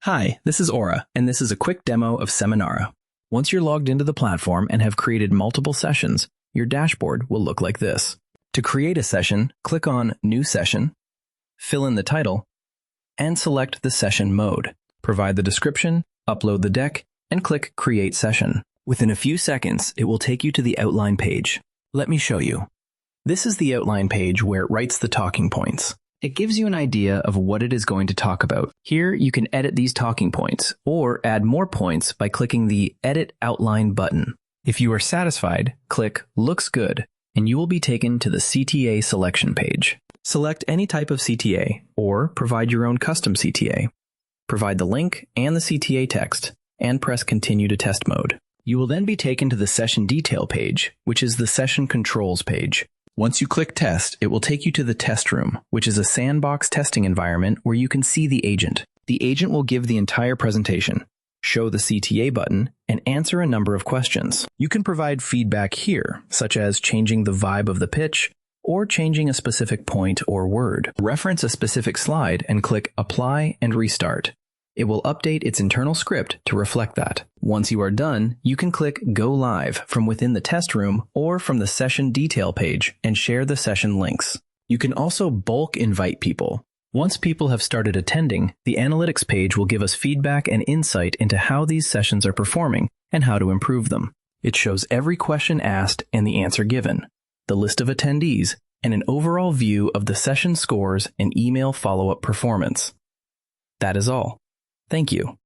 Hi, this is Aura, and this is a quick demo of Seminara. Once you're logged into the platform and have created multiple sessions, your dashboard will look like this. To create a session, click on New Session, fill in the title, and select the session mode. Provide the description, upload the deck, and click Create Session. Within a few seconds, it will take you to the outline page. Let me show you. This is the outline page where it writes the talking points. It gives you an idea of what it is going to talk about. Here, you can edit these talking points or add more points by clicking the Edit Outline button. If you are satisfied, click Looks Good, and you will be taken to the CTA selection page. Select any type of CTA or provide your own custom CTA. Provide the link and the CTA text, and press Continue to Test Mode. You will then be taken to the Session Detail page, which is the Session Controls page. Once you click Test, it will take you to the test room, which is a sandbox testing environment where you can see the agent. The agent will give the entire presentation, show the CTA button, and answer a number of questions. You can provide feedback here, such as changing the vibe of the pitch or changing a specific point or word. Reference a specific slide and click Apply and Restart. It will update its internal script to reflect that. Once you are done, you can click Go Live from within the test room or from the session detail page and share the session links. You can also bulk invite people. Once people have started attending, the analytics page will give us feedback and insight into how these sessions are performing and how to improve them. It shows every question asked and the answer given, the list of attendees, and an overall view of the session scores and email follow-up performance. That is all. Thank you.